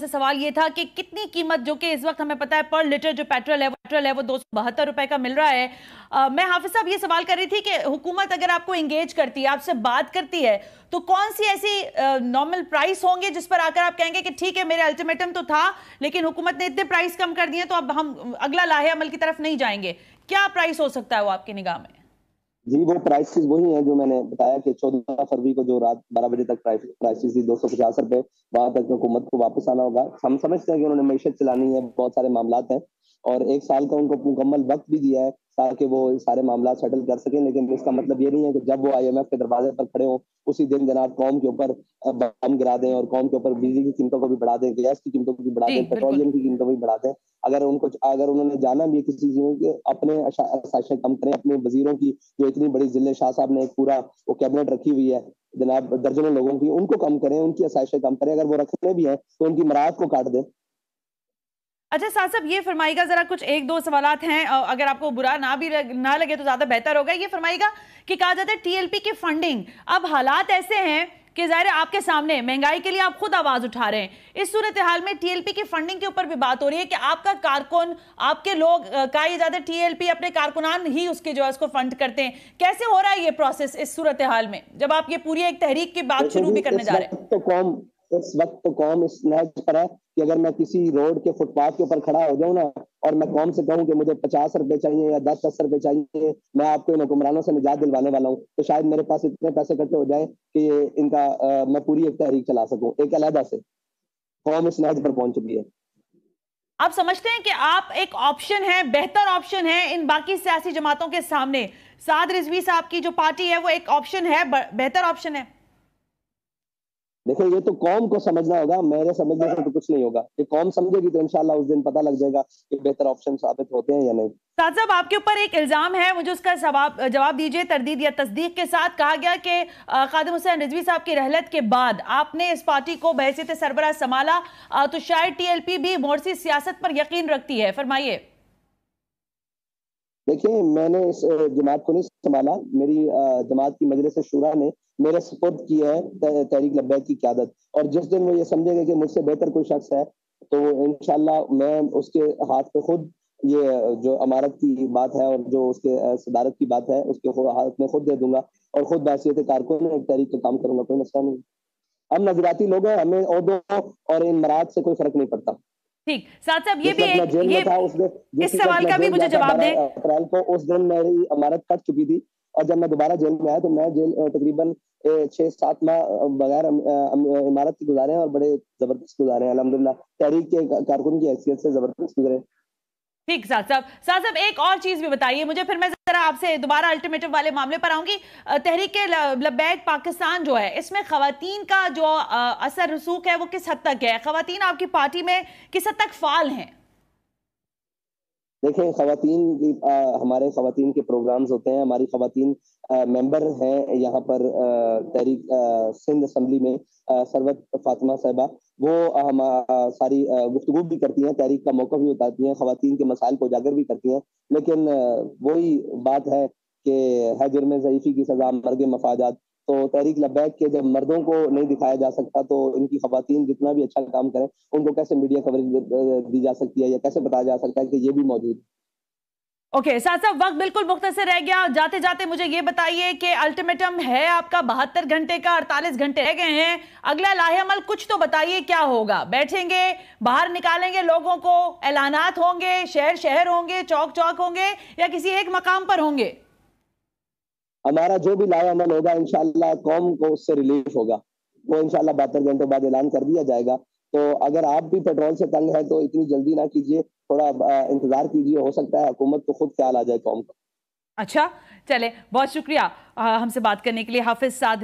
से सवाल ये था कि कितनी कीमत, जो कि इस वक्त हमें पता है पर लीटर जो पेट्रोल है वो 272 रुपए का मिल रहा है। मैं हाफिज साहब ये सवाल कर रही थी कि हुकूमत अगर आपको एंगेज करती है, आपसे बात करती है, तो कौन सी ऐसी नॉर्मल प्राइस होंगे जिस पर आकर आप कहेंगे कि ठीक है मेरे अल्टीमेटम तो था लेकिन हुकूमत ने इतने प्राइस कम कर दिए तो अब हम अगला लाहे अमल की तरफ नहीं जाएंगे? क्या प्राइस हो सकता है वो आपकी निगाह में? जी, वो प्राइसेस वही हैं जो मैंने बताया कि 14 फरवरी को जो रात 12 बजे तक प्राइसेस थी 250 रुपए, वहां तक हुकूमत को वापस आना होगा। हम समझते हैं कि उन्होंने मईशत चलानी है, बहुत सारे मामलात हैं और 1 साल का उनको मुकम्मल वक्त भी दिया है ताकि वो सारे मामला सेटल कर सकें। लेकिन इसका मतलब ये नहीं है कि जब वो IMF के दरवाजे पर खड़े हों उसी दिन जनाब कौम के ऊपर बम गिरा दें और कौम के ऊपर बिजली की कीमतों को भी बढ़ा दें, गैस की कीमतों को भी बढ़ा दें, पेट्रोलियम की कीमतों को भी बढ़ा दें। अगर उन्होंने जाना भी किसी चीज के अपने साजिशें कम करें, अपने वजीरों की जो इतनी बड़ी जिले शाह साहब ने एक पूरा वो कैबिनेट रखी हुई है जनाब दर्जनों लोगों की, उनको कम करें, उनकी आसाइशें कम करें। अगर वो रखने भी हैं तो उनकी मराहत को काट दें। अच्छा साहब ये फरमाइएगा, जरा कुछ एक दो सवालात हैं, अगर आपको बुरा ना लगे तो ज्यादा बेहतर होगा। ये फरमाइएगा कि कहा जाता है TLP की फंडिंग, अब हालात ऐसे हैं कि जाहिर है आपके सामने महंगाई के लिए आप खुद आवाज उठा रहे हैं, इस सूरत हाल में TLP की फंडिंग के ऊपर भी बात हो रही है कि आपका कारकुन, आपके लोग, कहा जाता है TLP अपने कारकुनान ही उसके जो है उसको फंड करते हैं। कैसे हो रहा है ये प्रोसेस इस सूरत हाल में जब आप ये पूरी एक तहरीक की बात शुरू भी करने जा रहे हैं? इस वक्त तो कौम इस नहज पर है कि अगर मैं किसी रोड के फुटपाथ के ऊपर खड़ा हो जाऊं ना और मैं कौम से कहूं कि मुझे 50 रुपए चाहिए या 10 रुपए चाहिए, मैं आपको इन हुक्मरानों से निजात दिलवाने वाला हूं, तो शायद मेरे पास इतने पैसे इकट्ठे हो जाए कि इनका मैं पूरी एक तहरीक चला सकूं। एक अलहदा से कौम इस नहज पर पहुंच चुकी है। आप समझते हैं कि आप एक ऑप्शन है, बेहतर ऑप्शन है इन बाकी सियासी जमातों के सामने? साद रिजवी साहब की जो पार्टी है वो एक ऑप्शन है, बेहतर ऑप्शन है? देखो ये तो कौम को समझना होगा, मेरे समझने से तो कुछ नहीं होगा। ये कौम समझेगी तो इंशाल्लाह उस दिन पता लग जाएगा कि बेहतर ऑप्शन साबित होते हैं या नहीं। साद साहब आपके ऊपर एक इल्जाम है, मुझे उसका जवाब दीजिए तरदीद या तस्दीक के साथ। कहा गया कि खादिम हुसैन रिजवी साहब की रहलत के बाद आपने इस पार्टी को बहैसियत सरबराह संभाला, तो शायद TLP भी मोरसी सियासत पर यकीन रखती है, फरमाइए। देखिए मैंने इस जमात को नहीं संभाला, मेरी जमात की मजलिस शूरा ने मेरे सुपुर्द की है तहरीक लब्बैक की क़यादत, और जिस दिन वो ये समझेगा कि मुझसे बेहतर कोई शख्स है तो इंशाल्लाह मैं उसके हाथ पे खुद ये जो अमारत की बात है और जो उसके सदारत की बात है उसके हाथ में खुद दे दूंगा और खुद बहैसियत कारकुन एक तहरीक का काम करूंगा। कोई मसला नहीं। हम नजराती लोग हैं, हमें ओहदों और इन मराद से कोई फर्क नहीं पड़ता। ठीक, साथ साहब ये भी इस सवाल का भी मुझे जवाब दें। अप्रैल को उस दिन मेरी अमारत कट चुकी थी और जब मैं दोबारा जेल में आया तो मैं जेल तकरीबन 6-7 माह बगैर इमारत के गुजारे हैं और बड़े जबरदस्त गुजारे हैं अल्हम्दुलिल्लाह, तहरीक के कारकुन की हैसियत से जबरदस्त गुजरे। ठीक साहब साहब एक और चीज भी बताइए मुझे, फिर मैं जरा आपसे दोबारा अल्टीमेटम वाले मामले पर आऊंगी। तहरीक लब्बैक पाकिस्तान जो है, इसमें खवातीन का जो असर रसूख है वो किस हद तक है? खवातीन आपकी पार्टी में किस हद तक फाल हैं? देखिए खवातीन की हमारे खवातीन के प्रोग्राम्स होते हैं, हमारी खवातीन मेंबर हैं यहाँ पर तहरीक सिंध असम्बली में, सरवत फातिमा साहिबा, वो हम सारी गुफ्तगू भी करती हैं, तहरीक का मौका भी बताती हैं, खवातीन के मसाइल को उजागर भी करती हैं। लेकिन वही बात है कि है जुर्म ज़ईफ़ी की सज़ा मर्ग मफादात, तो तहरीक लब्बैक के जब मर्दों को नहीं दिखाया जा सकता तो इनकी खवातीन जितना भी अच्छा काम करें उनको कैसे मीडिया कवरेज दी जा सकती है या कैसे बताया जा सकता है कि ये भी मौजूद है। ओके साहब वक्त बिल्कुल मुख्तसर रह गया। जाते जाते मुझे ये बताइए कि अल्टीमेटम है आपका 72 घंटे का, 48 घंटे रह गए हैं, अगला लाहेअमल कुछ तो बताइए, क्या होगा? बैठेंगे, बाहर निकालेंगे लोगों को, ऐलानात होंगे, शहर शहर होंगे, चौक चौक होंगे, या किसी एक मकाम पर होंगे? हमारा जो भी लाहेअमल होगा इंशाल्लाह कौम को उससे रिलीफ होगा, वो इंशाल्लाह 72 घंटों बाद ऐलान कर दिया जाएगा। तो अगर आप भी पेट्रोल से तंग है तो इतनी जल्दी ना कीजिए, थोड़ा इंतजार कीजिए, हो सकता है हुकूमत को खुद ख्याल आ जाए कौम का। अच्छा चले, बहुत शुक्रिया हमसे बात करने के लिए हाफिज साद।